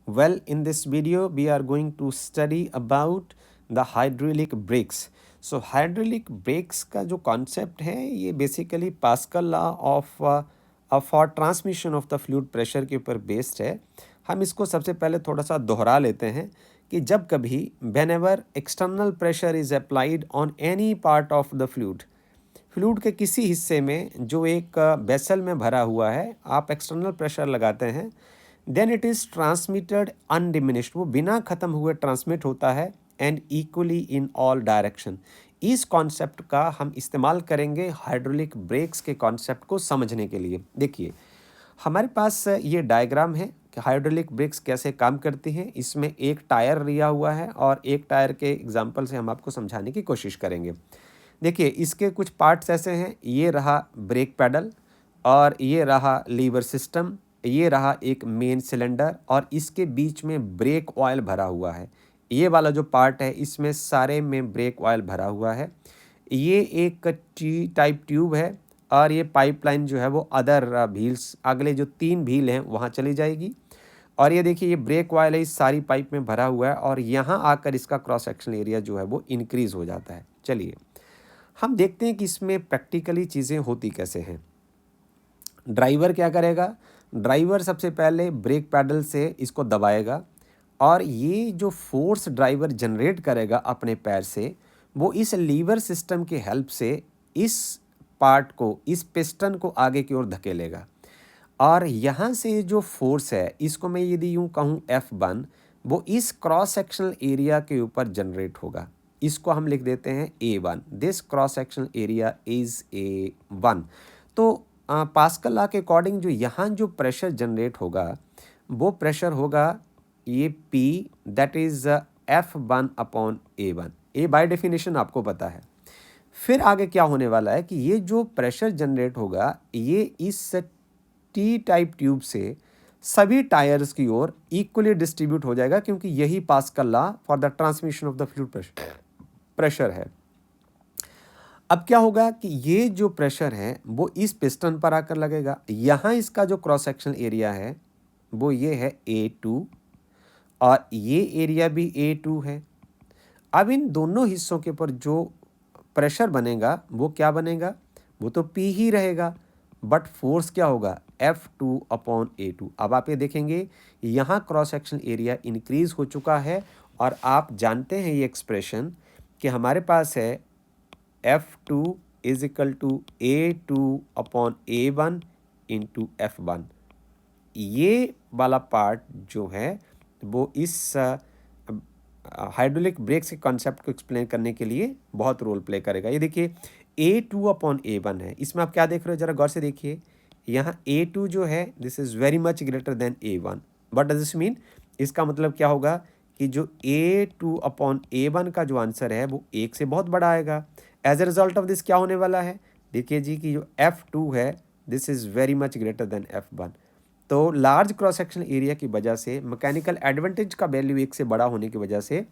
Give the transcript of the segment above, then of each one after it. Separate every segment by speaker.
Speaker 1: Well, in this video, we are going to study about the hydraulic brakes. So hydraulic brakes का जो concept है ये basically Pascal law of for transmission of the fluid pressure के ऊपर based है. हम इसको सबसे पहले थोड़ा सा दोहरा लेते हैं कि जब कभी whenever external pressure is applied on any part of the fluid, fluid के किसी हिस्से में जो एक वेसल में भरा हुआ है, आप एक्सटर्नल प्रेशर लगाते हैं, then it is transmitted undiminished, वो बिना ख़त्म हुए ट्रांसमिट होता है and equally in all direction. इस कॉन्सेप्ट का हम इस्तेमाल करेंगे हाइड्रोलिक ब्रेक्स के कॉन्सेप्ट को समझने के लिए. देखिए हमारे पास ये डायग्राम है कि हाइड्रोलिक ब्रेक्स कैसे काम करती हैं. इसमें एक टायर लिया हुआ है और एक टायर के एग्जांपल से हम आपको समझाने की कोशिश करेंगे. देखिए इसके कुछ पार्ट्स ऐसे हैं, ये रहा ब्रेक पैडल और ये रहा लीवर सिस्टम, ये रहा एक मेन सिलेंडर और इसके बीच में ब्रेक ऑयल भरा हुआ है. ये वाला जो पार्ट है इसमें सारे में ब्रेक ऑयल भरा हुआ है. ये एक टी टाइप ट्यूब है और ये पाइपलाइन जो है वो अदर व्हील्स, अगले जो 3 व्हील हैं वहाँ चली जाएगी. और ये देखिए ये ब्रेक ऑयल है, इस सारी पाइप में भरा हुआ है और यहाँ आकर इसका क्रॉस सेक्शनल एरिया जो है वो इंक्रीज़ हो जाता है. चलिए हम देखते हैं कि इसमें प्रैक्टिकली चीज़ें होती कैसे हैं. ड्राइवर क्या करेगा, ड्राइवर सबसे पहले ब्रेक पैडल से इसको दबाएगा और ये जो फोर्स ड्राइवर जनरेट करेगा अपने पैर से, वो इस लीवर सिस्टम की हेल्प से इस पार्ट को, इस पिस्टन को आगे की ओर धकेलेगा. और यहाँ से जो फोर्स है इसको मैं यदि यूँ कहूँ F1, वो इस क्रॉस सेक्शनल एरिया के ऊपर जनरेट होगा. इसको हम लिख देते हैं A1. This cross sectional area is A1. तो पास्कल लॉ के अकॉर्डिंग जो यहाँ जो प्रेशर जनरेट होगा वो प्रेशर होगा ये P, that is F1 upon A1. A by definition आपको पता है. फिर आगे क्या होने वाला है कि ये जो प्रेशर जनरेट होगा ये इस टी टाइप ट्यूब से सभी टायर्स की ओर इक्वली डिस्ट्रीब्यूट हो जाएगा, क्योंकि यही pascal law for the transmission of the fluid pressure है. अब क्या होगा कि ये जो प्रेशर है वो इस पिस्टन पर आकर लगेगा. यहाँ इसका जो क्रॉस सेक्शनल एरिया है वो ये है A2 और ये एरिया भी A2 है. अब इन दोनों हिस्सों के ऊपर जो प्रेशर बनेगा वो क्या बनेगा, वो तो P ही रहेगा, बट फोर्स क्या होगा F2 अपॉन A2. अब आप ये देखेंगे यहाँ क्रॉस सेक्शनल एरिया इंक्रीज हो चुका है और आप जानते हैं ये एक्सप्रेशन कि हमारे पास है F2 is equal to A2 upon A1 into F1. ये वाला पार्ट जो है वो इस हाइड्रोलिक ब्रेक्स के कॉन्सेप्ट को एक्सप्लेन करने के लिए बहुत रोल प्ले करेगा. ये देखिए A2 अपॉन A1 है, इसमें आप क्या देख रहे हो जरा गौर से देखिए. यहाँ A2 जो है this is very much greater than A1. What does this mean, इसका मतलब क्या होगा कि जो A2 अपॉन A1 का जो आंसर है वो 1 से बहुत बड़ा आएगा. As a result of this क्या होने वाला है, देखिए जी कि जो F2 है this is very much greater than F1. तो लार्ज क्रॉस सेक्शनल एरिया की वजह से मैकेनिकल एडवांटेज का वैल्यू 1 से बड़ा होने की वजह से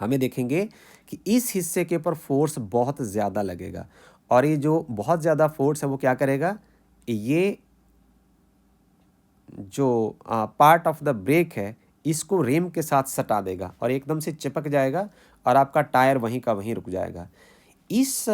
Speaker 1: हमें देखेंगे कि इस हिस्से के ऊपर फोर्स बहुत ज़्यादा लगेगा. और ये जो बहुत ज़्यादा फोर्स है वो क्या करेगा, ये जो पार्ट ऑफ द ब्रेक है इसको रेम के साथ सटा देगा और एकदम से चिपक जाएगा और आपका टायर वहीं का वहीं रुक जाएगा. इस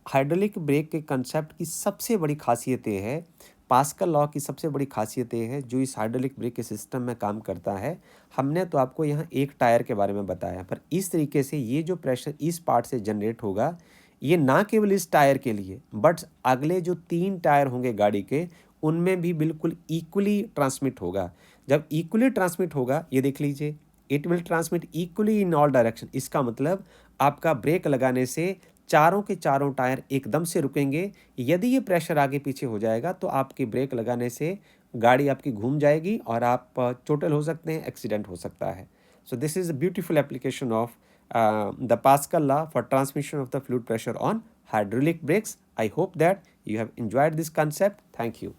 Speaker 1: हाइड्रोलिक ब्रेक के कंसेप्ट की सबसे बड़ी खासियत ये है, पास्कल लॉ की सबसे बड़ी खासियत ये है जो इस हाइड्रोलिक ब्रेक के सिस्टम में काम करता है. हमने तो आपको यहाँ एक टायर के बारे में बताया, पर इस तरीके से ये जो प्रेशर इस पार्ट से जनरेट होगा ये ना केवल इस टायर के लिए बट अगले जो 3 टायर होंगे गाड़ी के उनमें भी बिल्कुल इक्वली ट्रांसमिट होगा. जब इक्वली ट्रांसमिट होगा ये देख लीजिए, it will transmit equally in all direction. इसका मतलब आपका ब्रेक लगाने से चारों के चारों टायर एकदम से रुकेंगे. यदि ये प्रेशर आगे पीछे हो जाएगा तो आपके ब्रेक लगाने से गाड़ी आपकी घूम जाएगी और आप चोटिल हो सकते हैं, एक्सीडेंट हो सकता है. So this is a beautiful application of the Pascal law for transmission of the fluid pressure on hydraulic brakes. I hope that you have enjoyed this concept. Thank you.